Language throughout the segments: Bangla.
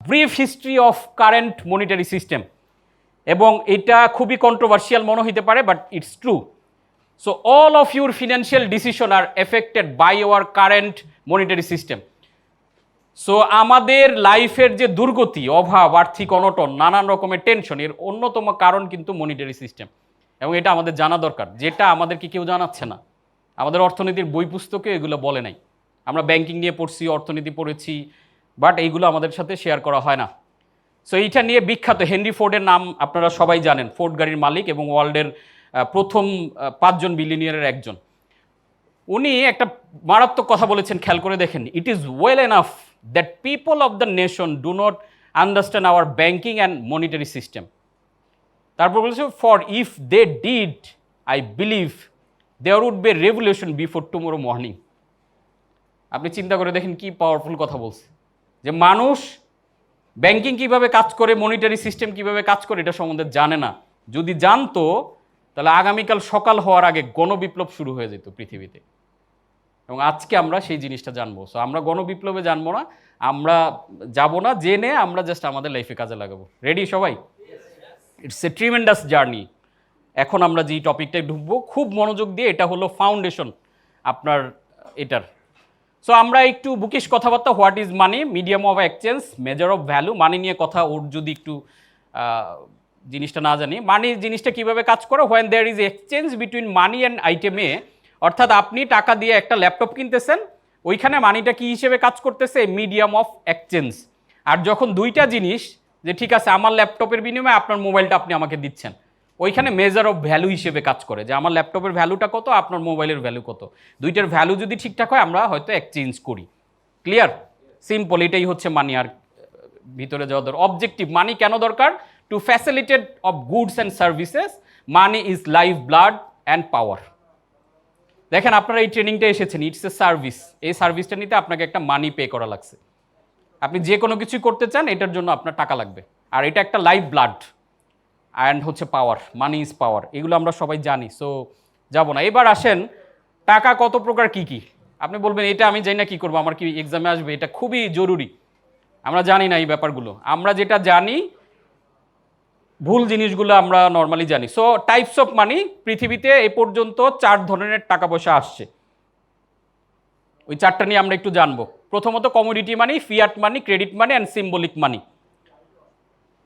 Brief history of current monetary system, এবং এটা খুবই কন্ট্রোভার্সিয়াল মনে হইতে পারে, but it's true. So all of your financial decision are affected by our current monetary system. So আমাদের লাইফের যে দুর্গতি, অভাব, আর্থিক অনটন, নানান রকমের টেনশন, এর অন্যতম কারণ কিন্তু মনিটারি সিস্টেম, এবং এটা আমাদের জানা দরকার, যেটা আমাদেরকে কেউ জানাচ্ছে না। আমাদের অর্থনীতির বই পুস্তকে এগুলো বলে নাই। আমরা ব্যাংকিং নিয়ে পড়ছি, অর্থনীতি পড়েছি, বাট এইগুলো আমাদের সাথে শেয়ার করা হয় না। সো এইটা নিয়ে বিখ্যাত হেনরি ফোর্ডের নাম আপনারা সবাই জানেন, ফোর্ড গাড়ির মালিক এবং ওয়ার্ল্ডের প্রথম 5 জন বিলিয়নিয়ারের একজন। উনি একটা মারাত্মক কথা বলেছেন, খেয়াল করে দেখেন। It is well enough that people of the nation do not understand our banking and monetary system. তারপর বলেছে, for if they did I believe there would be revolution before tomorrow morning. আপনি চিন্তা করে দেখেন কি পাওয়ারফুল কথা বলছে, যে মানুষ ব্যাংকিং কিভাবে কাজ করে, মনিটারি সিস্টেম কিভাবে কাজ করে এটা সম্বন্ধে জানে না। যদি জানতো তাহলে আগামীকাল সকাল হওয়ার আগে গণবিপ্লব শুরু হয়ে যেত পৃথিবীতে, এবং আজকে আমরা সেই জিনিসটা জানবো। সো আমরা গণবিপ্লবে জানবো না, আমরা যাব না জেনে, আমরা জাস্ট আমাদের লাইফে কাজে লাগাবো। রেডি সবাই? It's a tremendous journey. এখন আমরা যে টপিকটায় ঢুকবো খুব মনোযোগ দিয়ে, এটা হলো ফাউন্ডেশন আপনার এটার। সো আমরা একটু বুকিশ কথাবার্তা, what is money, medium of exchange, measure of value, money নিয়ে কথা। ওর যদি একটু জিনিসটা না জানি, মানি জিনিসটা কিভাবে কাজ করে, when there is exchange between money and আইটেমে, অর্থাৎ আপনি টাকা দিয়ে একটা ল্যাপটপ কিনতেছেন, ওইখানে মানিটা কি হিসেবে কাজ করতেছে, মিডিয়াম অফ এক্সচেঞ্জ। আর যখন দুইটা জিনিস, যে ঠিক আছে আমার ল্যাপটপের বিনিময়ে আপনার মোবাইলটা আপনি আমাকে দিচ্ছেন, ওইখানে মেজার অফ ভ্যালু হিসেবে কাজ করে, যে আমার ল্যাপটপের ভ্যালুটা কত, আপনার মোবাইলের ভ্যালু কত, দুইটার ভ্যালু যদি ঠিকঠাক হয় আমরা হয়তো এক্সচেঞ্জ করি। ক্লিয়ার? সিম্পল, এটাই হচ্ছে মানি। আর ভিতরে যাওয়া দরকার। অবজেক্টিভ, মানি কেন দরকার? Two facilitate of goods and services, money is life blood and power. দেখেন আপনারা এই ট্রেনিংটা এসেছেন, ইটস এ সার্ভিস। এই সার্ভিসটা নিতে আপনাকে একটা মানি পে করা লাগছে। আপনি যে কোনো কিছুই করতে চান, এটার জন্য আপনার টাকা লাগবে, আর এটা একটা লাইফ ব্লাড অ্যান্ড হচ্ছে পাওয়ার। মানি ইজ পাওয়ার, এগুলো আমরা সবাই জানি। সো যাবো না। এবার আসেন, টাকা কত প্রকার, কি কি। আপনি বলবেন এটা আমি জানি না, কি করবো, আমার কি এক্সামে আসবে? এটা খুবই জরুরি। আমরা জানি না এই ব্যাপারগুলো। আমরা যেটা জানি, ভুল জিনিসগুলো আমরা নর্মালি জানি। সো টাইপস অফ মানি, পৃথিবীতে এই পর্যন্ত 4 ধরনের টাকা পয়সা আসছে। ওই 4টা নিয়ে আমরা একটু জানবো। প্রথমত commodity money, fiat money, credit money and symbolic money.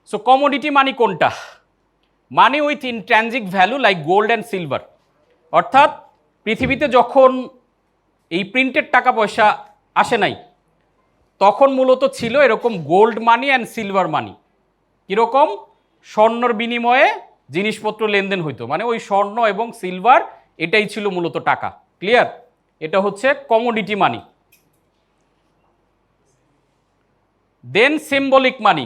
So commodity money কোনটা? Money with intrinsic value like gold and silver. অর্থাৎ পৃথিবীতে যখন এই প্রিন্টেড টাকা পয়সা আসে নাই, তখন মূলত ছিল এরকম গোল্ড মানি অ্যান্ড সিলভার মানি। কীরকম? স্বর্ণর বিনিময়ে জিনিসপত্র লেনদেন হইতো, মানে ওই স্বর্ণ এবং সিলভার, এটাই ছিল মূলত টাকা। ক্লিয়ার? এটা হচ্ছে কমোডিটি মানি। দেন সিম্বলিক মানি।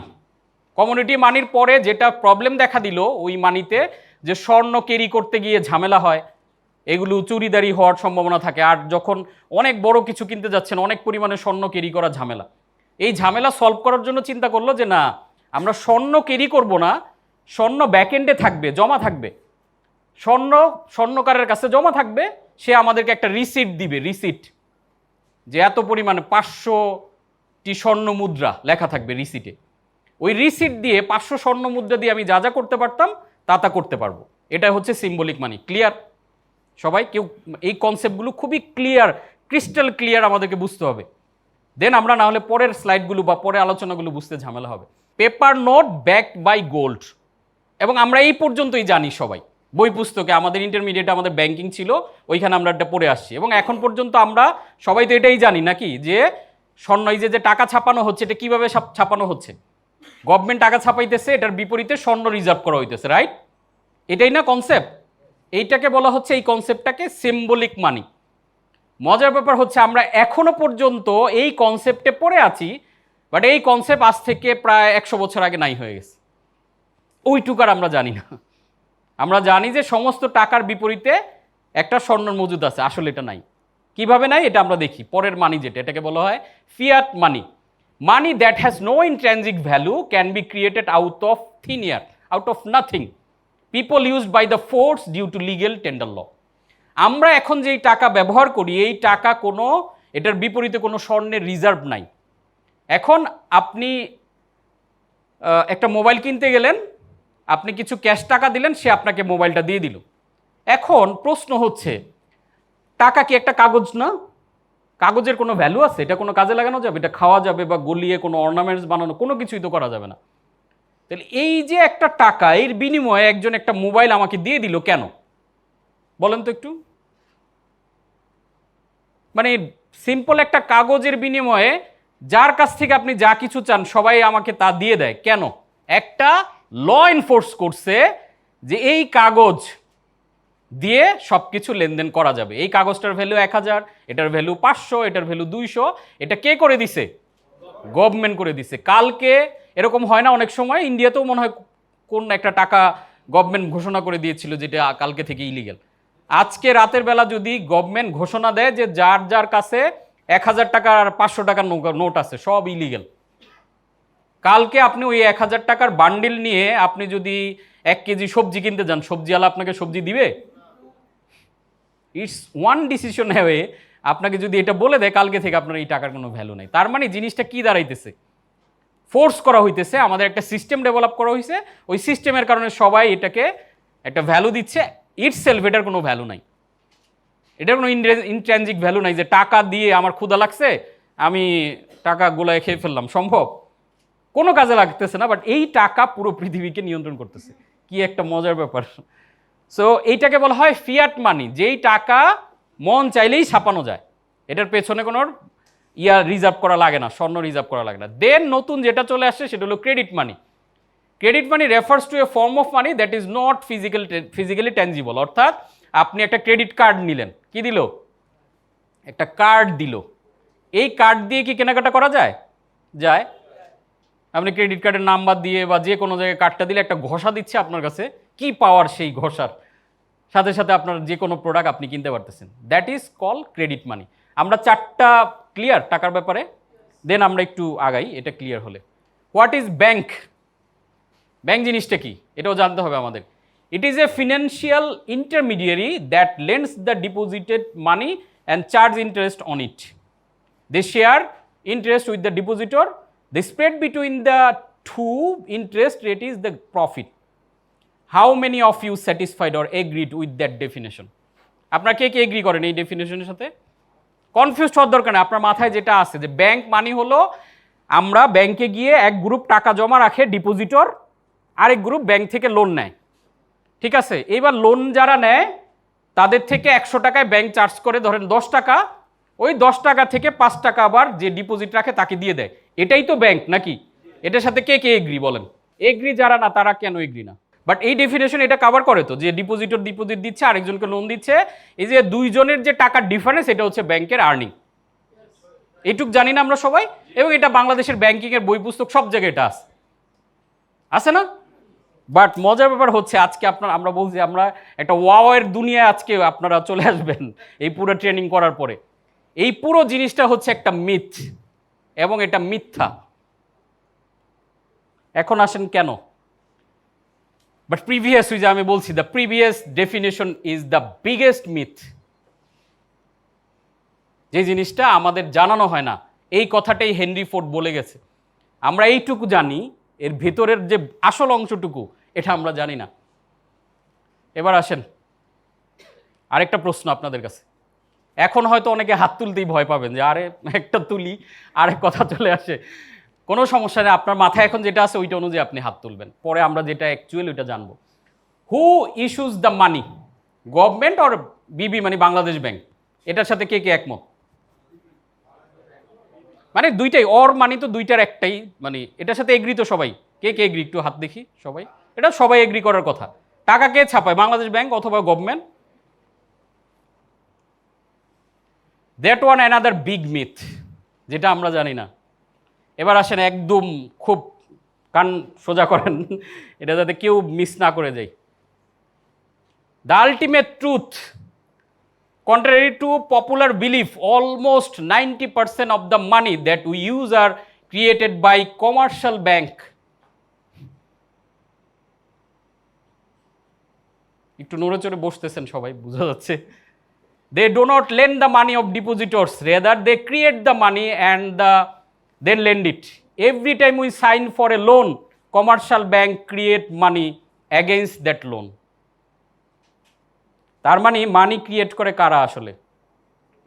কমোডিটি মানির পরে যেটা প্রবলেম দেখা দিল ওই মানিতে, যে স্বর্ণ ক্যারি করতে গিয়ে ঝামেলা হয়, এগুলো চুরিদারি হওয়ার সম্ভাবনা থাকে। আর যখন অনেক বড় কিছু কিনতে যাচ্ছেন, অনেক পরিমাণে স্বর্ণ ক্যারি করা ঝামেলা। এই ঝামেলা সলভ করার জন্য চিন্তা করলো যে না, আমরা স্বর্ণ ক্যারি করব না, স্বর্ণ ব্যাকএন্ডে থাকবে, জমা থাকবে। স্বর্ণকারের কাছে জমা থাকবে, সে আমাদেরকে একটা রিসিট দিবে, রিসিট, যে এত পরিমাণে 500টি স্বর্ণ মুদ্রা লেখা থাকবে রিসিটে। ওই রিসিট দিয়ে 500 স্বর্ণ মুদ্রা দিয়ে আমি যা যা করতে পারতাম তা করতে পারবো। এটা হচ্ছে সিম্বলিক মানি। ক্লিয়ার সবাই? কেউ এই কনসেপ্টগুলো খুবই ক্লিয়ার, ক্রিস্টাল ক্লিয়ার আমাদেরকে বুঝতে হবে। দেন আমরা না হলে পরের স্লাইডগুলো বা পরে আলোচনাগুলো বুঝতে ঝামেলা হবে। Paper note backed by gold, এবং আমরা এই পর্যন্তই জানি সবাই, বই পুস্তকে আমাদের ইন্টারমিডিয়েটে আমাদের ব্যাংকিং ছিল, ওইখানে আমরা এটা পড়ে আসছি, এবং এখন পর্যন্ত আমরা সবাই তো এটাই জানি নাকি, যে স্বর্ণ, এই যে টাকা ছাপানো হচ্ছে, এটা কিভাবে ছাপানো হচ্ছে? গভর্নমেন্ট টাকা ছাপাইতেছে, এটার বিপরীতে স্বর্ণ রিজার্ভ করা হইতেছে, রাইট? এটাই না কনসেপ্ট? এইটাকে বলা হচ্ছে, এই কনসেপ্টটাকে সিম্বলিক মানি। মজার ব্যাপার হচ্ছে আমরা এখনো পর্যন্ত এই কনসেপ্টে পড়ে আছি, বাট এই কনসেপ্ট আজ থেকে প্রায় 100 বছর আগে নাই হয়ে গেছে। ওইটুকার আমরা জানি না। আমরা জানি যে সমস্ত টাকার বিপরীতে একটা স্বর্ণর মজুদ আছে, আসলে এটা নাই। কিভাবে নাই এটা আমরা দেখি। পরের মানি যেটা, এটাকে বলা হয় fiat money. Money that has no intrinsic value can be created out of thin air, out of nothing, people used by the force due to legal tender law. আমরা এখন যেই টাকা ব্যবহার করি, এই টাকা এটার বিপরীতে কোনো স্বর্ণের রিজার্ভ নাই। এখন আপনি একটা মোবাইল কিনতে গেলেন, আপনি কিছু ক্যাশ টাকা দিলেন, সে আপনাকে মোবাইলটা দিয়ে দিল। এখন প্রশ্ন হচ্ছে, টাকা কি একটা কাগজ না? কাগজের কোনো ভ্যালু আছে? এটা কোনো কাজে লাগানো যাবে? এটা খাওয়া যাবে বা গলিয়ে কোনো অর্নামেন্টস বানানো, কোনো কিছুই তো করা যাবে না। তাহলে এই যে একটা টাকা, এর বিনিময়ে একজন একটা মোবাইল আমাকে দিয়ে দিল, কেন বলেন তো একটু? মানে সিম্পল একটা কাগজের বিনিময়ে যার কাছ থেকে আপনি যা কিছু চান সবাই আমাকে তা দিয়ে দেয়, কেন? একটা ল এনফোর্স করছে যে এই কাগজ দিয়ে সব কিছু লেনদেন করা যাবে। এই কাগজটার ভ্যালু 1000, এটার ভ্যালু 500, এটার ভ্যালু 200। এটা কে করে দিছে? গভর্নমেন্ট করে দিছে। কালকে এরকম হয় না অনেক সময়, ইন্ডিয়াতেও মনে হয় কোন একটা টাকা গভর্নমেন্ট ঘোষণা করে দিয়েছিল যেটা কালকে থেকে ইলিগেল। আজকে রাতের বেলা যদি গভর্নমেন্ট ঘোষণা দেয় যে যার যার কাছে 1000 টাকা আর 500 টাকার নোট আছে সব ইলিগেল, কালকে আপনি ওই 1000 টাকার বান্ডিল নিয়ে আপনি যদি 1 কেজি সবজি কিনতে যান, সবজিওয়ালা আপনাকে সবজি দিবে? ইটস ওয়ান ডিসিশন হ্যাভে আপনাকে যদি এটা বলে দেয় কালকে থেকে আপনার এই টাকার কোনো ভ্যালু নেই। তার মানে জিনিসটা কি দাঁড়াইতেছে? ফোর্স করা হইতেছে, আমাদের একটা সিস্টেম ডেভেলপ করা হয়েছে, ওই সিস্টেমের কারণে সবাই এটাকে একটা ভ্যালু দিচ্ছে। ইটস সেলফ এটার কোনো ভ্যালু নাই, এটার কোনো ইন্ট্রানজিক ভ্যালু নাই যে টাকা দিয়ে আমার ক্ষুধা লাগছে আমি টাকা গোলায় খেয়ে ফেললাম, সম্ভব? কোনো কাজে লাগতেছে না, বাট এই টাকা পুরো পৃথিবীকে নিয়ন্ত্রণ করতেছে। কি একটা মজার ব্যাপার। সো এইটাকে বলা হয় ফিয়াট মানি, যেই টাকা মন চাইলেই ছাপানো যায়, এটার পেছনে কোনো রিজার্ভ করা লাগে না, স্বর্ণ রিজার্ভ করা লাগে না। দেন নতুন যেটা চলে আসছে সেটা হলো credit money. Credit money refers to A form of money that is not physically tangible. অর্থাৎ আপনি একটা ক্রেডিট কার্ড নিলেন, কি দিল? একটা কার্ড দিল। এই কার্ড দিয়ে কি কেনাকাটা করা যায়? যায়। আপনি ক্রেডিট কার্ডের নাম্বার দিয়ে বা যে কোনো জায়গায় কার্ডটা দিলে একটা ঘষা দিচ্ছে আপনার কাছে, কি পাওয়ার সেই ঘষার সাথে সাথে আপনার যে কোনো প্রোডাক্ট আপনি কিনতে পারতেছেন। That is call credit money. আমরা 4টা ক্লিয়ার টাকার ব্যাপারে, দেন আমরা একটু আগাই এটা ক্লিয়ার হলে। What is bank? ব্যাংক জিনিসটা কি এটাও জানতে হবে আমাদের। It is a financial intermediary that lends the deposited money and charge interest on it. They share interest with the depositor. The spread between the two interest rate is the profit. How many of you satisfied or agreed with that definition? আপনারা কে কে এগ্রি করেন এই ডেফিনেশনের সাথে? কনফিউজ হওয়ার দরকার নেই, আপনার মাথায় যেটা আছে যে ব্যাংক মানি হলো আমরা ব্যাংকে গিয়ে এক গ্রুপ টাকা জমা রাখে ডিপোজিটর, আরেক গ্রুপ ব্যাংক থেকে লোন নেয়, ঠিক আছে? এইবার লোন যারা নেয় তাদের থেকে 100 টাকায় ব্যাংক চার্জ করে ধরেন 10 টাকা, ওই 10 টাকা থেকে 5 টাকা আবার যে ডিপোজিট রাখে তাকে দিয়ে দেয়। এটাই তো ব্যাংক নাকি? এটার সাথে কে কে এগ্রি বলেন? এগ্রি যারা না তারা কেন এগ্রি না? বাট এই ডেফিনেশন এটা কভার করে তো যে ডিপোজিটর ডিপোজিট দিচ্ছে আরেকজনকে লোন দিচ্ছে, এই যে দুইজনের যে টাকার ডিফারেন্স এটা হচ্ছে ব্যাংকের আর্নিং। এইটুক জানি না আমরা সবাই, এবং এটা বাংলাদেশের ব্যাংকিংয়ের বই পুস্তক সব জায়গায় এটা আছে না? বাট মজার ব্যাপার হচ্ছে আজকে আমরা বলছি আমরা একটা ওয়াওয়ের দুনিয়ায় আজকে আপনারা চলে আসবেন এই পুরো ট্রেনিং করার পরে। এই পুরো জিনিসটা হচ্ছে একটা মিথ এবং এটা মিথ্যা। এখন আসেন কেন? বাট প্রিভিয়াস যে আমি বলছি the previous definition is the biggest myth. যে জিনিসটা আমাদের জানানো হয় না, এই কথাটাই হেনরি ফোর্ড বলে গেছে। আমরা এইটুকু জানি, এর ভেতরের যে আসল অংশটুকু এটা আমরা জানি না। এবার আসেন আরেকটা প্রশ্ন আপনাদের কাছে। এখন হয়তো অনেকে হাত তুলতেই ভয় পাবেন যে আরে একটা তুলি আরেক কথা চলে আসে। কোনো সমস্যা নেই, আপনার মাথায় এখন যেটা আছে ওইটা অনুযায়ী আপনি হাত তুলবেন, পরে আমরা যেটা অ্যাকচুয়ালি ওইটা জানবো। Who issues the money, government or BB মানে বাংলাদেশ ব্যাংক? এটার সাথে কে কে একমত? মানে দুইটাই, অর মানি তো দুইটার একটাই, মানে এটার সাথে এগ্রি তো সবাই? কে কে এগ্রি একটু হাত দেখি সবাই। এটা সবাই এগ্রি করার কথা। টাকা কে ছাপায়, বাংলাদেশ ব্যাংক অথবা government? That one another big myth, যেটা আমরা জানি না। এবার আসেন একদম খুব কান সোজা করেন, এটা যাতে কেউ মিস না করে যায়। The ultimate truth, contrary to popular belief, almost 90% of the money that we use are created by commercial bank. একটু নড়ে চড়ে বসতেছেন সবাই, বোঝা যাচ্ছে। They do not lend the money of depositors, rather they create the money and then lend it. Every time we sign for a loan, commercial bank create money against that loan. তার মানে মানি ক্রিয়েট করে কারা আসলে?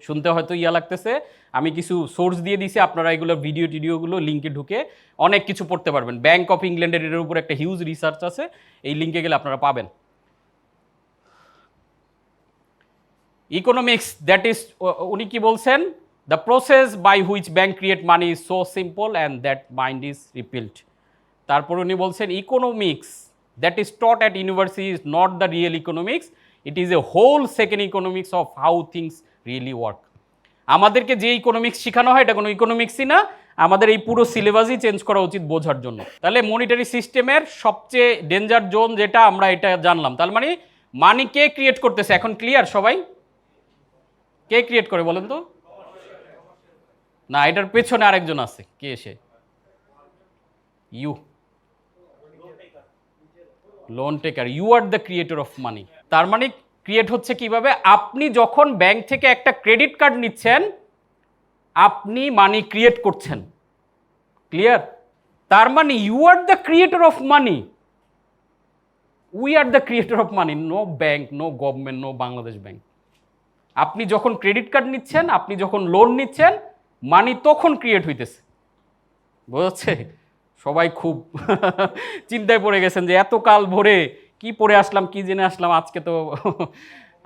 শুনতে হয়তো ইয়া লাগতেছে, আমি কিছু সোর্স দিয়ে দিছি, আপনারা এগুলো ভিডিওগুলো লিঙ্কে ঢুকে অনেক কিছু পড়তে পারবেন। ব্যাংক অফ ইংল্যান্ডের এর উপর একটা হিউজ রিসার্চ আছে, এই লিঙ্কে গেলে আপনারা পাবেন। ইকোনমিক্স, দ্যাট ইজ, উনি কি বলছেন, the process by which bank create money is so simple and that mind is repelled. তারপর উনি বলছেন economics that is taught at university is not the real economics, it is a whole second economics of how things really work. আমাদেরকে যে ইকোনমিক্স শেখানো হয় এটা কোনো ইকোনমিক্সই না, আমাদের এই পুরো সিলেবাসই চেঞ্জ করা উচিত বোঝার জন্য। তাহলে মনিটারি সিস্টেমের সবচেয়ে ডেঞ্জার জোন যেটা, আমরা এটা জানলাম। তার মানে মানি কে ক্রিয়েট করতেছে এখন ক্লিয়ার সবাই? কে ক্রিয়েট করে বলেন তো? না, এটার পেছনে আরেকজন আছে, কে এসে? You, loan taker, you are the creator of money. তার মানে ক্রিয়েট হচ্ছে কিভাবে? আপনি যখন ব্যাংক থেকে একটা ক্রেডিট কার্ড নিচ্ছেন, আপনি মানি ক্রিয়েট করছেন। ক্লিয়ার? তার মানে you are the creator of money, we are the creator of money, no bank, no government, no Bangladesh bank. আপনি যখন ক্রেডিট কার্ড নিচ্ছেন, আপনি যখন লোন নিচ্ছেন, মানি তখন ক্রিয়েট হইতেছে। বুঝছে? সবাই খুব চিন্তায় পড়ে গেছেন যে এত কাল ভরে কি পড়ে আসলাম, কি জেনে আসলাম, আজকে তো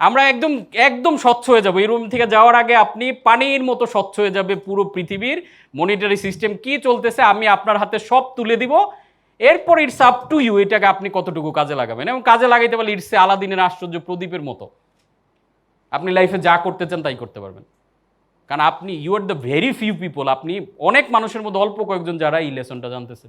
আমরা একদম একদম স্বচ্ছ হয়ে যাবো। এই রুম থেকে যাওয়ার আগে আপনি পানির মতো স্বচ্ছ হয়ে যাবে পুরো পৃথিবীর মনিটারি সিস্টেম কি চলতেছে, আমি আপনার হাতে সব তুলে দিব। এরপর ইটস আপ টু ইউ, এটাকে আপনি কতটুকু কাজে লাগাবেন, এবং কাজে লাগাইতে পারলে ইটস আলাদিনের আশ্চর্য প্রদীপের মতো। আপনি লাইফে যা করতে চান তাই করতে পারবেন, কারণ আপনি you are the very few people, আপনি অনেক মানুষের মধ্যে অল্প কয়েকজন যারা এই লেসনটা জানতেছে।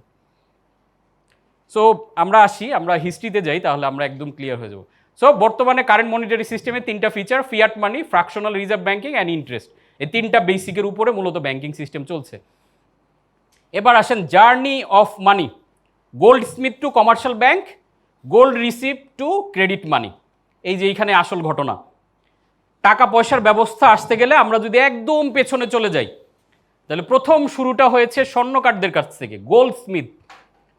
সো আমরা আসি, আমরা হিস্ট্রিতে যাই, তাহলে আমরা একদম ক্লিয়ার হয়ে যাব। সো বর্তমানে কারেন্ট মনিটারি সিস্টেমে তিনটা feature, fiat money, fractional reserve banking and interest, এই তিনটা বেসিকের উপরে মূলত ব্যাংকিং সিস্টেম চলছে। এবার আসেন journey of money, goldsmith to commercial bank, gold receive to credit money. এই যে এইখানে আসল ঘটনা। টাকা পয়সার ব্যবস্থা আসতে গেলে আমরা যদি একদম পেছনে চলে যাই, তাহলে প্রথম শুরুটা হয়েছে স্বর্ণকারদের কাছ থেকে, গোল্ড স্মিথ।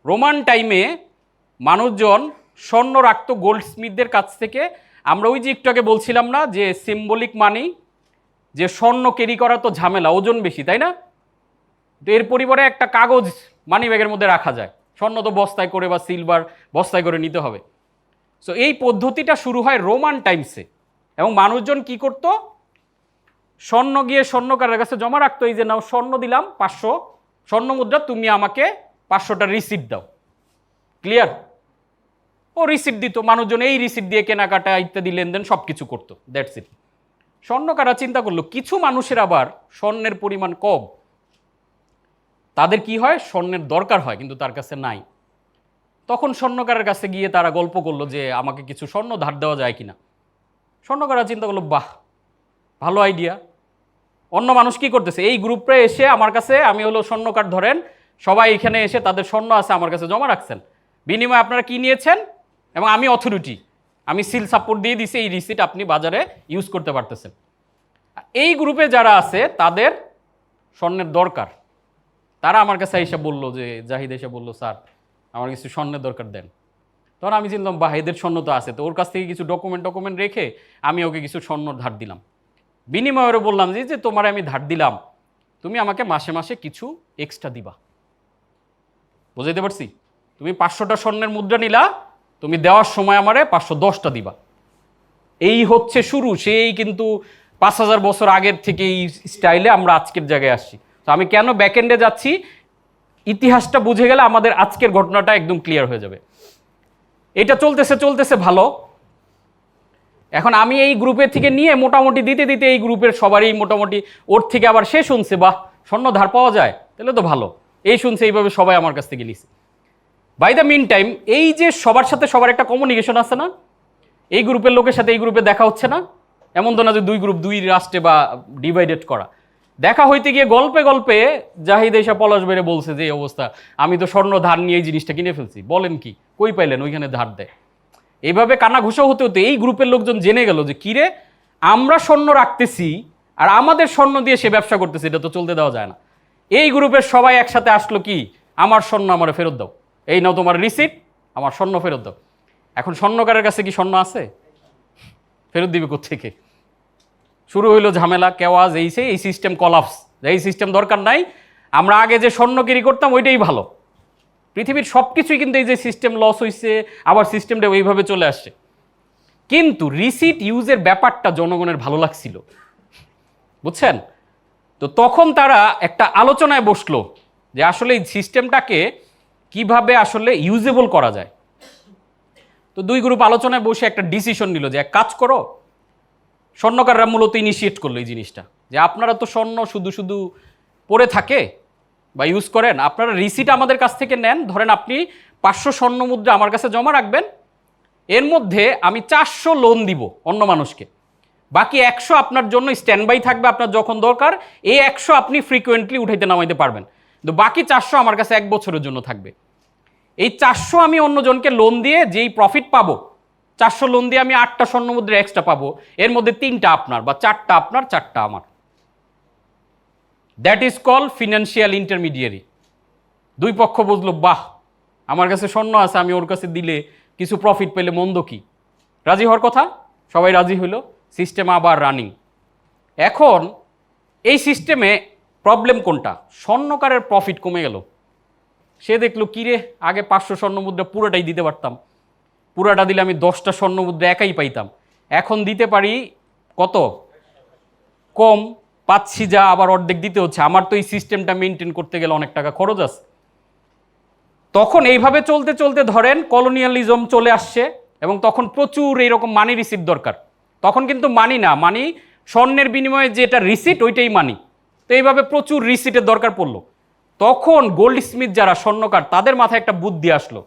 রোমান টাইমে মানুষজন স্বর্ণ রাখতো গোল্ড স্মিথদের কাছ থেকে। আমরা ওই যে একটু আগে বলছিলাম না যে সিম্বলিক মানি, যে স্বর্ণ ক্যারি করা তো ঝামেলা, ওজন বেশি, তাই না? তো এর পরিবারে একটা কাগজ মানি ব্যাগের মধ্যে রাখা যায়, স্বর্ণ তো বস্তায় করে বা সিলভার বস্তায় করে নিতে হবে। সো এই পদ্ধতিটা শুরু হয় রোমান টাইমসে, এবং মানুষজন কি করত, স্বর্ণ গিয়ে স্বর্ণকারের কাছে জমা রাখতো। এই যে নাও স্বর্ণ দিলাম 500 স্বর্ণ মুদ্রা, তুমি আমাকে 500টা রিসিপ্ট দাও। ক্লিয়ার? ও রিসিপ্ট দিত, মানুষজন এই রিসিপ্ট দিয়ে কেনাকাটা ইত্যাদি লেনদেন সব কিছু করতো, দ্যাটস ইট। স্বর্ণকাররা চিন্তা করলো কিছু মানুষের আবার স্বর্ণের পরিমাণ কম, তাদের কি হয়, স্বর্ণের দরকার হয় কিন্তু তার কাছে নাই। তখন স্বর্ণকারের কাছে গিয়ে তারা গল্প করলো যে আমাকে কিছু স্বর্ণ ধার দেওয়া যায় কিনা। স্বর্ণকাররা চিন্তা করলো বাহ, ভালো আইডিয়া। অন্য মানুষ কি করতেছে, এই গ্রুপে এসে আমার কাছে, আমি হলো স্বর্ণকার ধরেন, সবাই এখানে এসে তাদের স্বর্ণ আছে আমার কাছে জমা রাখছেন, বিনিময়ে আপনারা কি নিয়েছেন, এবং আমি অথরিটি, আমি সিল সাপোর্ট দিয়ে দিছি, এই রিসিট আপনি বাজারে ইউজ করতে পারতেছেন। এই গ্রুপে যারা আছে তাদের স্বর্ণের দরকার, তারা আমার কাছে এসে বললো যে জাহিদ এসে বললো স্যার আমার কিছু স্বর্ণের দরকার দেন। তখন আমি চিনলাম বাহ, এদের স্বর্ণ তো আছে, তো ওর কাছ থেকে কিছু ডকুমেন্ট রেখে আমি ওকে কিছু স্বর্ণ ধার দিলাম। বিনিময়ে ওরা বললাম যে তোমার আমি ধার দিলাম, তুমি আমাকে মাসে মাসে কিছু এক্সট্রা দিবা। বুঝাইতে পারছি? তুমি 500টা স্বর্ণের মুদ্রা নিলা, তুমি দেওয়ার সময় আমারে 510টা দিবা। এই হচ্ছে শুরু, সেই কিন্তু 5000 বছর আগের থেকে এই স্টাইলে আমরা আজকের জায়গায় আসছি। তো আমি কেন ব্যাকএন্ডে যাচ্ছি, ইতিহাসটা বুঝে গেলে আমাদের আজকের ঘটনাটা একদম ক্লিয়ার হয়ে যাবে। এটা চলতেছে ভালো। এখন আমি এই গ্রুপের থেকে নিয়ে মোটামুটি দিতে দিতে এই গ্রুপের সবারই মোটামুটি, ওর থেকে আবার সে শুনছে বাহ স্বর্ণ ধার পাওয়া যায়, তাহলে তো ভালো, এই শুনছে, এইভাবে সবাই আমার কাছ থেকে নিছে। বাই দ্য মিন টাইম, এই যে সবার সাথে সবার একটা কমিউনিকেশন আছে না, এই গ্রুপের লোকের সাথে এই গ্রুপে দেখা হচ্ছে না, এমন তো না যে দুই গ্রুপ দুই রাষ্ট্রে বা ডিভাইডেড করা। দেখা হইতে গিয়ে গল্পে গল্পে জাহিদ এসা পলাশ বেড়ে বলছে যে এই অবস্থা, আমি তো স্বর্ণ ধার নিয়ে এই জিনিসটা কিনে ফেলছি। বলেন কি, কই পাইলেন, ওইখানে ধার দেয়। এইভাবে কানাঘুষো হতে হতে এই গ্রুপের লোকজন জেনে গেল যে কিরে, আমরা স্বর্ণ রাখতেছি আর আমাদের স্বর্ণ দিয়ে সে ব্যবসা করতেছে, এটা তো চলতে দেওয়া যায় না। এই গ্রুপের সবাই একসাথে আসলো কি, আমার স্বর্ণ আমারে ফেরত দাও। এই নাও তোমার রিসিট, আমার স্বর্ণ ফেরত দাও। এখন স্বর্ণকারের কাছে কি স্বর্ণ আছে? ফেরত দিবে কোত্থেকে? শুরু হইলো ঝামেলা, কেওয়াজ, এই সিস্টেম কলাপস। এই সিস্টেম দরকার নাই, আমরা আগে যে স্বর্ণগিরি করতাম ওইটাই ভালো। পৃথিবীর সব কিছুই কিন্তু এই যে সিস্টেম লস হয়েছে, আবার সিস্টেমটা ওইভাবে চলে আসছে। কিন্তু রিসিট ইউজের ব্যাপারটা জনগণের ভালো লাগছিল, বুঝছেন? তো তখন তারা একটা আলোচনায় বসলো যে আসলে এই সিস্টেমটাকে কিভাবে আসলে ইউজেবল করা যায়। তো দুই গ্রুপ আলোচনায় বসে একটা ডিসিশন নিল যে এক কাজ করো, স্বর্ণকাররা মূলত ইনিশিয়েট করলো এই জিনিসটা, যে আপনারা তো স্বর্ণ শুধু শুধু পড়ে থাকে বা ইউজ করেন, আপনারা রিসিট আমাদের কাছ থেকে নেন। ধরেন আপনি 500 স্বর্ণ মুদ্রা আমার কাছে জমা রাখবেন, এর মধ্যে আমি 400 লোন দিব অন্য মানুষকে, বাকি 100 আপনার জন্য স্ট্যান্ড বাই থাকবে, আপনার যখন দরকার এই 100 আপনি ফ্রিকোয়েন্টলি উঠাইতে নামাইতে পারবেন, কিন্তু বাকি 400 আমার কাছে 1 বছরের জন্য থাকবে। এই 400 আমি অন্যজনকে লোন দিয়ে যেই প্রফিট পাবো, 400 লোন দিয়ে আমি 8টা স্বর্ণ মুদ্রা এক্সট্রা পাবো, এর মধ্যে 3টা আপনার বা 4টা আপনার 4টা আমার। That is call financial intermediary. দুই পক্ষ বুঝলো, বাহ, আমার কাছে স্বর্ণ আছে, আমি ওর কাছে দিলে কিছু প্রফিট পেলে মন্দ কি? রাজি হওয়ার কথা, সবাই রাজি হইল, সিস্টেম আবার রানিং। এখন এই সিস্টেমে প্রবলেম কোনটা? স্বর্ণকারের প্রফিট কমে গেল। সে দেখলো কিরে, আগে 500 স্বর্ণ মুদ্রা পুরোটাই দিতে পারতাম, পুরাটা দিলে আমি 10টা স্বর্ণ মুদ্রা একাই পাইতাম, এখন দিতে পারি কত? কম পাচ্ছি, যা আবার অর্ধেক দিতে হচ্ছে, আমার তো এই সিস্টেমটা মেনটেন করতে গেলে অনেক টাকা খরচ আছে। তখন এইভাবে চলতে চলতে ধরেন কলোনিয়ালিজম চলে আসছে, এবং তখন প্রচুর এইরকম মানি রিসিট দরকার। তখন কিন্তু মানি না, মানি স্বর্ণের বিনিময়ে যেটা রিসিট ওইটাই মানি। তো এইভাবে প্রচুর রিসিটের দরকার পড়লো। তখন গোল্ড স্মিথ যারা স্বর্ণকার, তাদের মাথায় একটা বুদ্ধি আসলো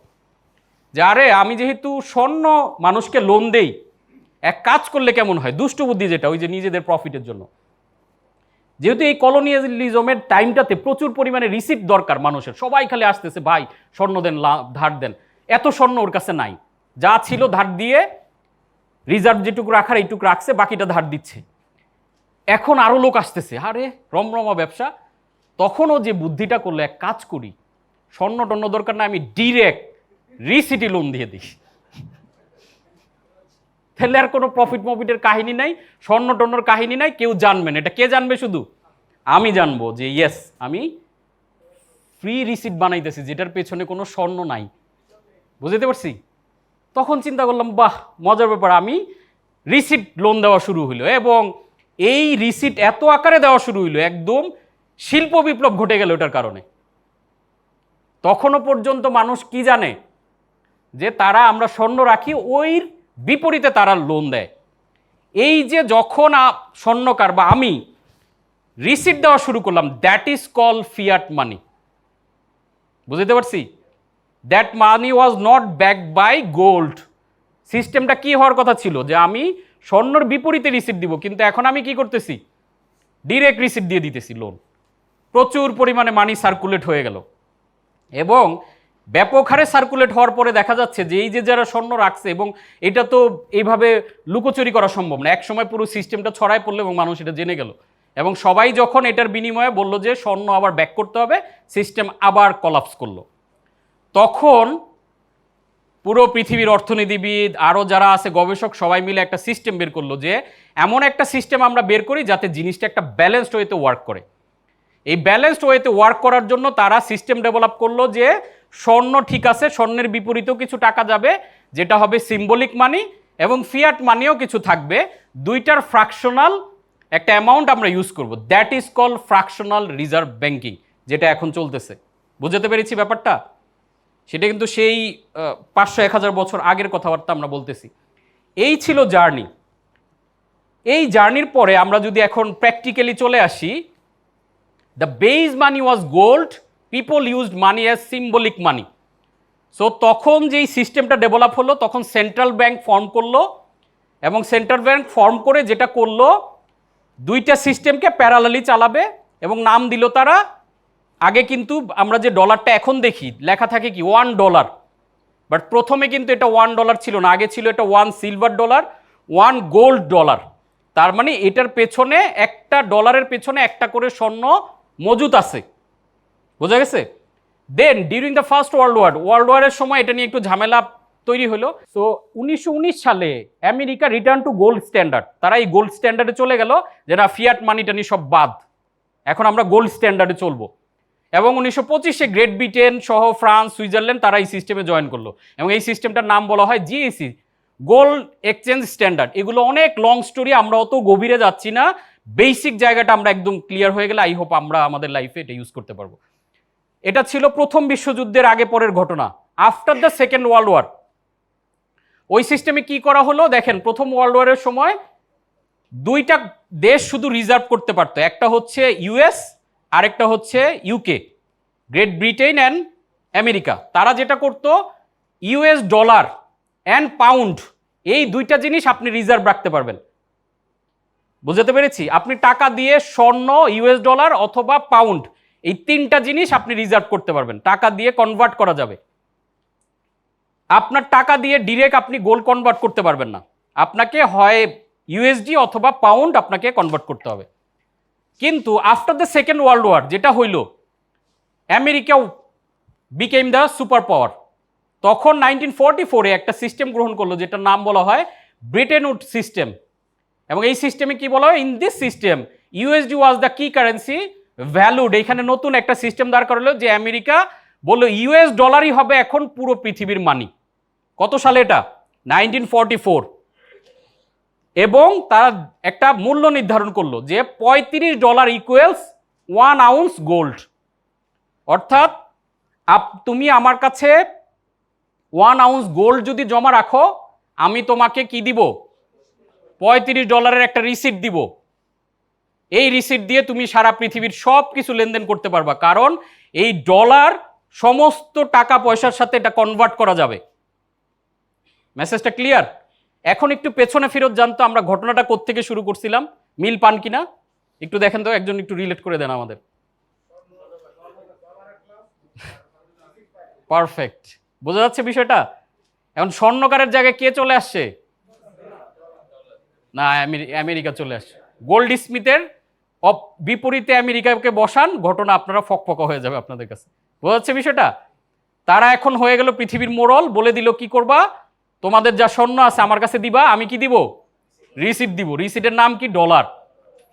যে আরে আমি যেহেতু স্বর্ণ মানুষকে লোন দেই, এক কাজ করলে কেমন হয়, দুষ্ট বুদ্ধি যেটা, ওই যে নিজেদের প্রফিটের জন্য। যেহেতু এই কলোনিয়ালিজমের টাইমটাতে প্রচুর পরিমাণে রিসিট দরকার মানুষের, সবাই খালি আসতেছে, ভাই স্বর্ণ দেন, ধার দেন। এত স্বর্ণ ওর কাছে নাই, যা ছিল ধার দিয়ে রিজার্ভ যেটুকু রাখার এইটুকু রাখছে, বাকিটা ধার দিচ্ছে। এখন আরো লোক আসতেছে, আরে রমরমা ব্যবসা। তখনও যে বুদ্ধিটা করলো, এক কাজ করি, স্বর্ণ টন্য দরকার না, আমি ডিরেক্ট রিসিটি লোন দিয়ে দিই, তাহলে আর কোনো প্রফিট মফিটের কাহিনী নাই, স্বর্ণ টন্নর কাহিনী নাই, কেউ জানবেন। এটা কে জানবে? শুধু আমি জানবো যে ইয়েস, আমি ফ্রি রিসিট বানাইতেছি যেটার পেছনে কোনো স্বর্ণ নাই। বুঝতে পারছি? তখন চিন্তা করলাম, বাহ, মজার ব্যাপার, আমি রিসিট লোন দেওয়া শুরু হইলো, এবং এই রিসিট এত আকারে দেওয়া শুরু হইলো, একদম শিল্প বিপ্লব ঘটে গেল এটার কারণে। তখনও পর্যন্ত মানুষ কি জানে যে তারা আমরা স্বর্ণ রাখি, ওই বিপরীতে তারা লোন দেয়। এই যে যখন স্বর্ণকার বা আমি রিসিট দেওয়া শুরু করলাম, that is call fiat money. বুঝতে পারছি? That money was not backed by gold. সিস্টেমটা কি হওয়ার কথা ছিল যে আমি স্বর্ণর বিপরীতে রিসিট দিব, কিন্তু এখন আমি কি করতেছি? ডিরেক্ট রিসিট দিয়ে দিতেছি লোন। প্রচুর পরিমাণে মানি সার্কুলেট হয়ে গেল, এবং ব্যাপক হারে সার্কুলেট হওয়ার পরে দেখা যাচ্ছে যে এই যে যারা স্বর্ণ রাখছে, এবং এটা তো এইভাবে লুকোচুরি করা সম্ভব না, এক সময় পুরো সিস্টেমটা ছড়ায় পড়লো এবং মানুষ এটা জেনে গেল, এবং সবাই যখন এটার বিনিময়ে বলল যে স্বর্ণ আবার ব্যাক করতে হবে, সিস্টেম আবার কলাপস করলো। তখন পুরো পৃথিবীর অর্থনীতিবিদ, আরও যারা আছে গবেষক, সবাই মিলে একটা সিস্টেম বের করলো যে এমন একটা সিস্টেম আমরা বের করি যাতে জিনিসটা একটা ব্যালেন্সড ওয়েতে ওয়ার্ক করে। এই ব্যালেন্সড ওয়েতে ওয়ার্ক করার জন্য তারা সিস্টেম ডেভেলপ করলো যে স্বর্ণ ঠিক আছে, স্বর্ণের বিপরীতেও কিছু টাকা যাবে যেটা হবে সিম্বলিক মানি, এবং ফিয়াট মানিও কিছু থাকবে, দুইটার ফ্র্যাকশনাল একটা অ্যামাউন্ট আমরা ইউজ করব। That is call fractional reserve banking, যেটা এখন চলতেছে। বুঝতে পেরেছি ব্যাপারটা? সেটা কিন্তু সেই 500-1000 বছর আগের কথাবার্তা আমরা বলতেছি। এই ছিল জার্নি। এই জার্নির পরে আমরা যদি এখন প্র্যাকটিক্যালি চলে আসি, the base money was gold, people used money as symbolic money. So তখন যেই সিস্টেমটা ডেভেলপ হলো, তখন সেন্ট্রাল ব্যাংক ফর্ম করলো, এবং সেন্ট্রাল ব্যাংক ফর্ম করে যেটা করলো, দুইটা সিস্টেমকে প্যারালালি চালাবে, এবং নাম দিল তারা, আগে কিন্তু আমরা যে ডলারটা এখন দেখি লেখা থাকে কি $1, বাট প্রথমে কিন্তু এটা $1 ছিল না, আগে ছিল এটা $1 সিলভার ডলার, $1 গোল্ড ডলার। তার মানে এটার পেছনে একটা ডলারের পেছনে একটা করে স্বর্ণ মজুত আছে। বোঝা গেছে? দেন ডিউরিং দ্য ফার্স্ট ওয়ার্ল্ড ওয়ারের সময় এটা নিয়ে একটু ঝামেলা তৈরি হলো। সো 1919 সালে America return to gold standard, তারা এই গোল্ড স্ট্যান্ডার্ডে চলে গেল যে না ফিয়াট মানি টানি সব বাদ, এখন আমরা গোল্ড স্ট্যান্ডার্ডে চলবো। এবং 1925-এ গ্রেট ব্রিটেন সহ ফ্রান্স, সুইজারল্যান্ড তারা এই সিস্টেমে জয়েন করলো এবং এই সিস্টেমটার নাম বলা হয় জিএসি, গোল্ড এক্সচেঞ্জ স্ট্যান্ডার্ড। এগুলো অনেক লং স্টোরি, আমরা অত গভীরে যাচ্ছি না, বেসিক জায়গাটা আমরা একদম ক্লিয়ার হয়ে গেলে আই হোপ আমরা আমাদের লাইফে এটা ইউজ করতে পারবো। এটা ছিল প্রথম বিশ্বযুদ্ধের আগে পরের ঘটনা। After the second world war ওই সিস্টেমে কি করা হলো দেখেন, প্রথম ওয়ার্ল্ড ওয়ারের সময় দুইটা দেশ শুধু রিজার্ভ করতে পারতো, একটা হচ্ছে ইউএস আরেকটা হচ্ছে UK, great Britain and America. তারা যেটা করতো ইউএস ডলার অ্যান্ড পাউন্ড এই দুইটা জিনিস আপনি রিজার্ভ রাখতে পারবেন। বুঝতে পেরেছি? আপনি টাকা দিয়ে স্বর্ণ, ইউএস ডলার অথবা পাউন্ড এই তিনটা জিনিস আপনি রিজার্ভ করতে পারবেন, টাকা দিয়ে কনভার্ট করা যাবে। আপনার টাকা দিয়ে ডিরেক্ট আপনি গোল্ড কনভার্ট করতে পারবেন না, আপনাকে হয় ইউএসডি অথবা পাউন্ড আপনাকে কনভার্ট করতে হবে। কিন্তু after the second world war যেটা হইল, America became the super power. তখন 1944-এ একটা সিস্টেম গ্রহণ করলো যেটার নাম বলা হয় ব্রিটেন উড সিস্টেম। এবং এই সিস্টেমে কি বলা হয়, in this system USD was the কি কারেন্সি ভ্যালুড। এইখানে নতুন একটা সিস্টেম দাঁড় করালো যে আমেরিকা বললো ইউএস ডলারই হবে এখন পুরো পৃথিবীর মানি। কত সালে এটা? 1944। এবং তারা একটা মূল্য নির্ধারণ করলো যে $35 ইকুয়ালস 1 আউন্স গোল্ড। অর্থাৎ তুমি আমার কাছে 1 আউন্স গোল্ড যদি জমা রাখো, আমি তোমাকে কি দিব? $35 একটা রিসিট দিব। এই রিসিট দিয়ে তুমি সারা পৃথিবীর সব কিছু লেনদেন করতে পারবা, কারণ এই ডলার সমস্ত টাকা পয়সার সাথে এটা কনভার্ট করা যাবে। মেসেজটা ক্লিয়ার? এখন একটু পেছনে ফেরত জানতো আমরা ঘটনাটা কোত্থেকে শুরু করছিলাম, মিল পান কিনা একটু দেখেন তো, একজন একটু রিলেট করে দেন আমাদের। পারফেক্ট, বোঝা যাচ্ছে বিষয়টা? এখন স্বর্ণকারের জায়গায় কে চলে আসছে? না, আমেরিকা চলে আসছে। গোল্ড স্মিথের বিপরীতে আমেরিকাকে বসান, ঘটনা আপনারা ফকফকা হয়ে যাবে আপনাদের কাছে। বোঝা যাচ্ছে বিষয়টা? তারা এখন হয়ে গেল পৃথিবীর মোড়ল, বলে দিল কি করবা, তোমাদের যা স্বর্ণ আছে আমার কাছে দিবা, আমি কি দিব? রিসিট দিব। রিসিটের নাম কি? ডলার।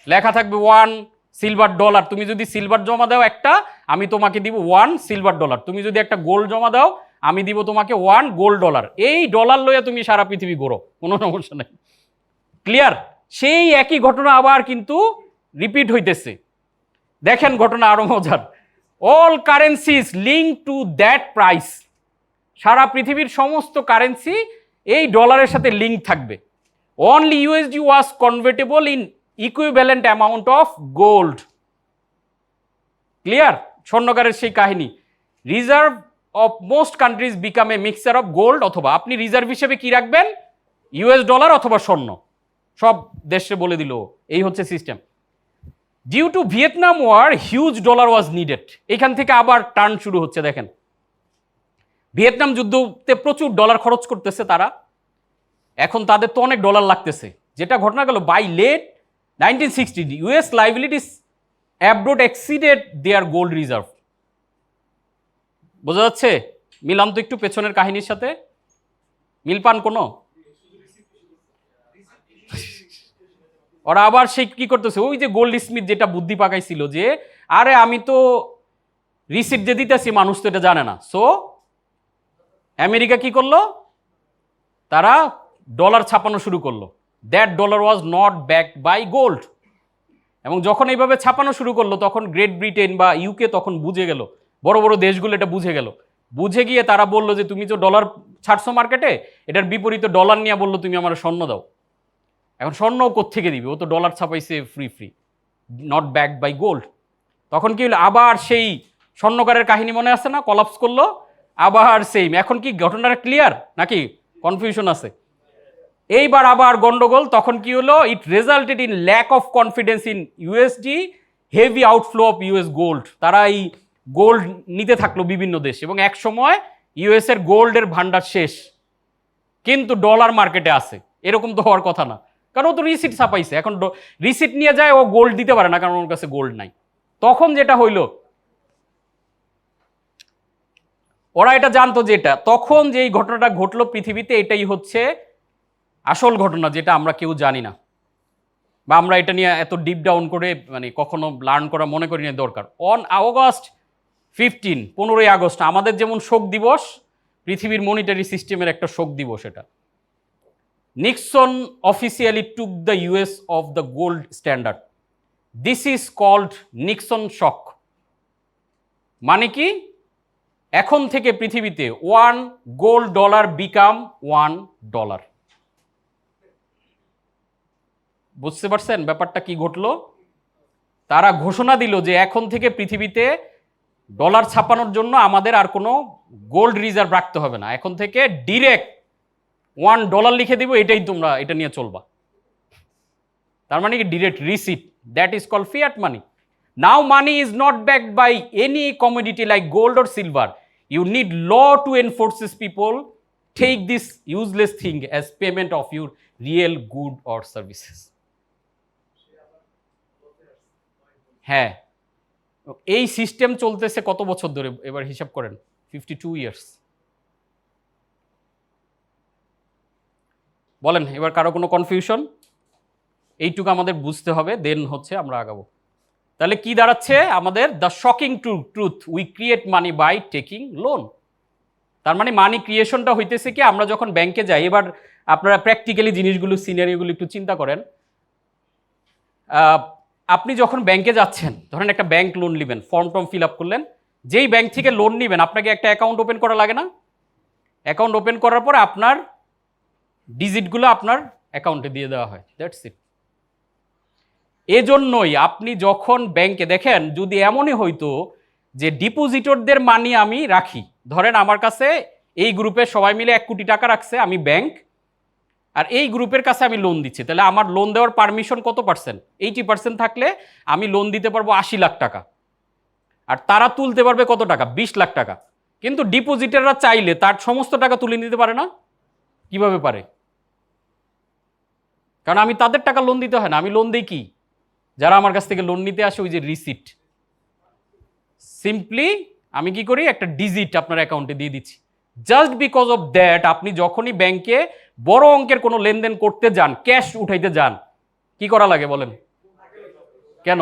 লেখা থাকবে 1 সিলভার ডলার। তুমি যদি সিলভার জমা দাও একটা, আমি তোমাকে দিব 1 সিলভার ডলার। তুমি যদি একটা গোল্ড জমা দাও, আমি দিব তোমাকে 1 গোল্ড ডলার। এই ডলার লইয়া তুমি সারা পৃথিবী ঘোরো, কোনো সমস্যা নেই। ক্লিয়ার? সেই একই ঘটনা আবার কিন্তু রিপিট হইতেছে। দেখেন ঘটনা আরো মজার। All currencies link to that price. সারা পৃথিবীর সমস্ত কারেন্সি এই ডলারের সাথে লিঙ্ক থাকবে। Only USD was convertible in equivalent amount of gold. Clear? স্বর্ণকারের সেই কাহিনী। Reserve of most countries become a mixture of gold, অথবা আপনি রিজার্ভ হিসেবে কি রাখবেন? ইউএস ডলার অথবা স্বর্ণ। সব দেশে বলে দিল এই হচ্ছে system. Due to Vietnam war huge dollar was needed. এখান থেকে আবার টার্ন শুরু হচ্ছে। দেখেন ভিয়েতনাম যুদ্ধতে প্রচুর ডলার খরচ করতেছে তারা, এখন তাদের তো অনেক ডলার লাগতেছে। যেটা ঘটনা গেল by late 1960 US liabilities abroad exceeded their gold reserve. বোঝা যাচ্ছে? মিলান তো একটু পেছনের কাহিনীর সাথে, মিল পান কোনো? ওরা আবার সেই কি করতেছে, ওই যে গোল্ড স্মিথ যেটা বুদ্ধি পাকাইছিল যে আরে আমি তো রিসিট যে দিতেছি, মানুষ তো এটা জানে না। সো আমেরিকা কি করলো, তারা ডলার ছাপানো শুরু করলো। That dollar was not backed by gold. এবং যখন এইভাবে ছাপানো শুরু করলো, তখন গ্রেট ব্রিটেন বা ইউকে তখন বুঝে গেল, বড় বড় দেশগুলো এটা বুঝে গেল। বুঝে গিয়ে তারা বললো যে তুমি তো ডলার ছাড়ছো মার্কেটে, এটার বিপরীতে ডলার নিয়ে বললো তুমি আমার স্বর্ণ দাও। এখন স্বর্ণ কোত্থেকে দিবে, ও তো ডলার ছাপাইছে free, not backed by gold. তখন কি হলো, আবার সেই স্বর্ণকারের কাহিনী মনে আছে না, কলাপস করলো আবার সেম। এখন কি ঘটনাটা ক্লিয়ার নাকি কনফিউশন আছে? এইবার আবার গন্ডগোল। তখন কি হলো, it resulted in lack of confidence in USD, heavy outflow of US gold. তারা এই গোল্ড নিতে থাকলো বিভিন্ন দেশ, এবং এক সময় ইউএস এর গোল্ডের ভান্ডার শেষ, কিন্তু ডলার মার্কেটে আছে। এরকম তো হওয়ার কথা না, কারণ ও তো রিসিট ছাপাইছে। এখন রিসিট নিয়ে যায়, ও গোল্ড দিতে পারে না, কারণ ওর কাছে গোল্ড নাই। তখন যেটা হইল, ওরা এটা জানতো যেটা তখন যেই ঘটনাটা ঘটলো পৃথিবীতে, এটাই হচ্ছে আসল ঘটনা, যেটা আমরা কেউ জানি না, বা আমরা এটা নিয়ে এত ডিপ ডাউন করে মানে কখনো লার্ন করা মনে করি না দরকার। অন August 15, 15ই আগস্ট আমাদের যেমন শোক দিবস, পৃথিবীর মনিটারি সিস্টেমের একটা শোক দিবস এটা। Nixon officially took the US off the gold standard. This is called Nixon shock. মানে কি, এখন থেকে পৃথিবীতে $1 বিকাম $1। বুঝতে পারছেন ব্যাপারটা কি ঘটলো? তারা ঘোষণা দিল যে এখন থেকে পৃথিবীতে ডলার ছাপানোর জন্য আমাদের আর কোনো গোল্ড রিজার্ভ রাখতে হবে না, এখন থেকে ডিরেক্ট $1 লিখে দিব, এটাই তোমরা এটা নিয়ে চলবা। তার মানে কি direct receipt, that is called fiat money. Now money is not backed by any commodity like gold or silver. You need law to enforces people take this useless thing as payment of your real good or services. হ্যাঁ, এই সিস্টেম চলতেছে কত বছর ধরে এবার হিসাব করেন, 52 ইয়ার্স। বলেন এবার কারো কোনো কনফিউশন? এইটুকু আমাদের বুঝতে হবে, দেন হচ্ছে আমরা আগাবো। তাহলে কি দাঁড়াচ্ছে আমাদের? The shocking truth, we create money by taking loan. তার মানে মানি ক্রিয়েশনটা হইতেছে কি, আমরা যখন ব্যাংকে যাই, এবার আপনারা প্র্যাকটিক্যালি জিনিসগুলো সিনারিওগুলো একটু চিন্তা করেন। আপনি যখন ব্যাংকে যাচ্ছেন, ধরেন একটা ব্যাংক লোন নেবেন, ফর্ম টর্ম ফিল আপ করলেন, যেই ব্যাংক থেকে লোন নেবেন আপনাকে একটা অ্যাকাউন্ট ওপেন করা লাগে না? অ্যাকাউন্ট ওপেন করার পর আপনার ডিজিটগুলো আপনার অ্যাকাউন্টে দিয়ে দেওয়া হয়, দ্যাটস ইট। এজন্যই আপনি যখন ব্যাংকে দেখেন, যদি এমনই হইতো যে ডিপোজিটরদের মানি আমি রাখি, ধরেন আমার কাছে এই গ্রুপে সবাই মিলে 1 কোটি টাকা রাখছে, আমি ব্যাংক, আর এই গ্রুপের কাছে আমি লোন দিচ্ছি, তাহলে আমার লোন দেওয়ার পারমিশন কত পার্সেন্ট? 80% থাকলে আমি লোন দিতে পারবো 80 লাখ টাকা, আর তারা তুলতে পারবে কত টাকা? 20 লাখ টাকা। কিন্তু ডিপোজিটাররা চাইলে তার সমস্ত টাকা তুলে নিতে পারে না। কিভাবে পারে? কারণ আমি তাদের টাকা লোন দিতে হয় না, আমি লোন দিই কি, যারা আমার কাছ থেকে লোন নিতে আসে, ওই যে রিসিট, সিম্পলি আমি কি করি, একটা ডিজিট আপনার অ্যাকাউন্টে দিয়ে দিচ্ছি। জাস্ট বিকজ অফ দ্যাট, আপনি যখনই ব্যাংকে বড় অঙ্কের কোনো লেনদেন করতে যান, ক্যাশ উঠাইতে যান, কি করা লাগে বলেন? কেন?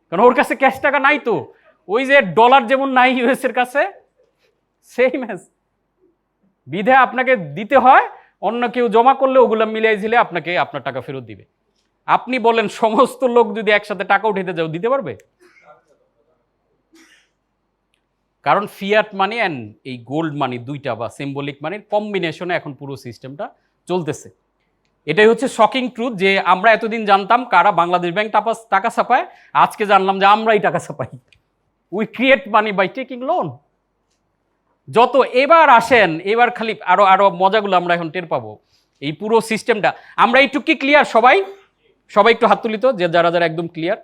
কারণ ওর কাছে ক্যাশ টাকা নাই তো। ওই যে ডলার যেমন নাই ইউএস এর কাছে, সেম অ্যাজ বিধে আপনাকে দিতে হয়, অন্য কেউ জমা করলে ওগুলো মিলিয়ে ঝিলে আপনাকে আপনার টাকা ফেরত দিবে। আপনি বলেন সমস্ত লোক যদি একসাথে টাকা উঠাইতে যাও, দিতে পারবে? কারণ ফিয়াট মানি অ্যান্ড এই গোল্ড মানি দুইটা বা সিম্বলিক মানির কম্বিনেশনে এখন পুরো সিস্টেমটা চলতেছে। এটাই হচ্ছে শকিং ট্রুথ, যে আমরা এতদিন জানতাম কারা বাংলাদেশ ব্যাংক টাকা ছাপায়, আজকে জানলাম যে আমরাই টাকা ছাপাই। We create money by taking loan. যত এবার আসেন, এবার খালি আরো আরো মজাগুলো আমরা এখন টের পাবো। এই পুরো সিস্টেমটা আমরা একটু কি ক্লিয়ার? সবাই একটু হাত তুলিত যে যারা যারা একদম ক্লিয়ার।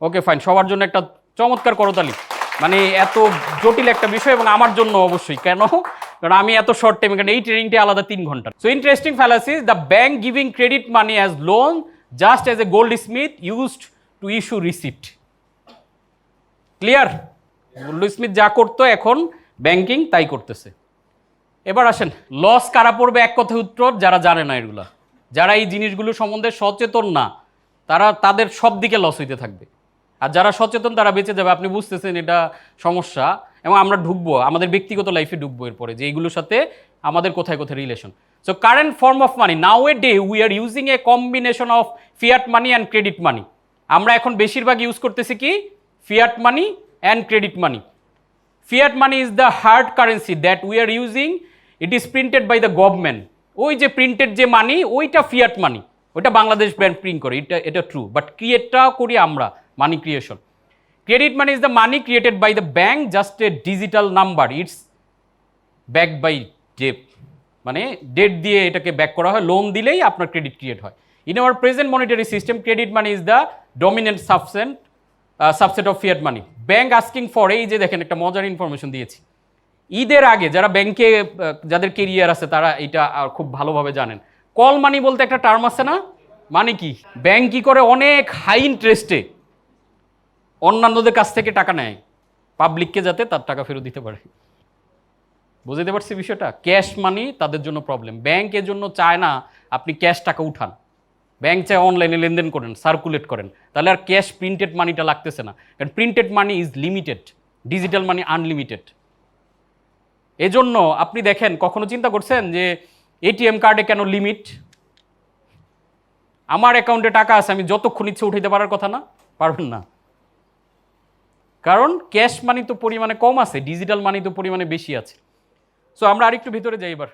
ওকে ফাইন, সবার জন্য একটা চমৎকার করতালি। মানে এত জটিল একটা বিষয়, এবং আমার জন্য অবশ্যই। কেন? কারণ আমি এত শর্ট টাইম, কারণ এই ট্রেনিংটা আলাদা 3 ঘন্টা। So interesting fallacy, the bank giving credit money as loan just as a gold Smith used to issue receipt. Clear? Gold Smith যা করতো এখন ব্যাংকিং তাই করতেছে। এবার আসেন, লস কারা পড়বে? এক কথা উত্তর, যারা জানে না এগুলা, যারা এই জিনিসগুলো সম্বন্ধে সচেতন না, তাদের সব দিকে লস হইতে থাকবে। আর যারা সচেতন তারা বেঁচে যাবে। আপনি বুঝতেছেন এটা সমস্যা, এবং আমরা ঢুকবো আমাদের ব্যক্তিগত লাইফে, ঢুকবো এরপরে যে এইগুলোর সাথে আমাদের কোথায় কোথায় relation. So current form of money, now a day we are using a combination of fiat money and credit money. আমরা এখন বেশিরভাগ ইউজ করতেছি কি? Fiat money and credit money. Fiat money is the hard currency that we are using, it is printed by the government. ওই যে প্রিন্টেড যে মানি, ওইটা ফিয়াট মানি, ওইটা বাংলাদেশ ব্যাংক প্রিন্ট করে, এটা ট্রু, বাট ক্রিয়েটটা করি আমরা, money creation. Credit money is the money created by the bank, just a digital number, it's backed by debt, মানে ডেট দিয়ে এটাকে ব্যাক করা হয়, লোন দিলেই আপনার ক্রেডিট ক্রিয়েট হয়। In our present monetary system, credit money is the dominant subset of fiat money. Bank asking for, এই যে দেখেন একটা মজার ইনফরমেশন দিয়েছি, ঈদের আগে যারা ব্যাংকে যাদের কেরিয়ার আছে তারা এটা খুব ভালোভাবে জানেন। কল মানি বলতে একটা টার্ম আছে না? মানে কি, ব্যাংক কি করে অনেক হাই ইন্টারেস্টে অন্যান্যদের কাছ থেকে টাকা নেয়, পাবলিককে যাতে তার টাকা ফেরত দিতে পারে। বুঝতে পারছি বিষয়টা? ক্যাশ মানি তাদের জন্য প্রবলেম। ব্যাংক এর জন্য চায় না আপনি ক্যাশ টাকা উঠান। ব্যাংক চায় অনলাইনে লেনদেন করেন, সার্কুলেট করেন। তাহলে আর ক্যাশ প্রিন্টেড মানিটা লাগতেছে না। কারণ printed money is limited, digital money unlimited. এজন্য আপনি দেখেন, কখনো চিন্তা করছেন যে এটিএম কার্ডে কেন লিমিট? আমার অ্যাকাউন্টে টাকা আছে, আমি যতক্ষণ ইচ্ছে উঠাইতে পারার কথা না? পারবেন না। কারণ ক্যাশ মানি তো পরিমাণে কম আছে, ডিজিটাল মানি তো পরিমাণে বেশি আছে। সো আমরা আরেকটু ভিতরে যাই এবার।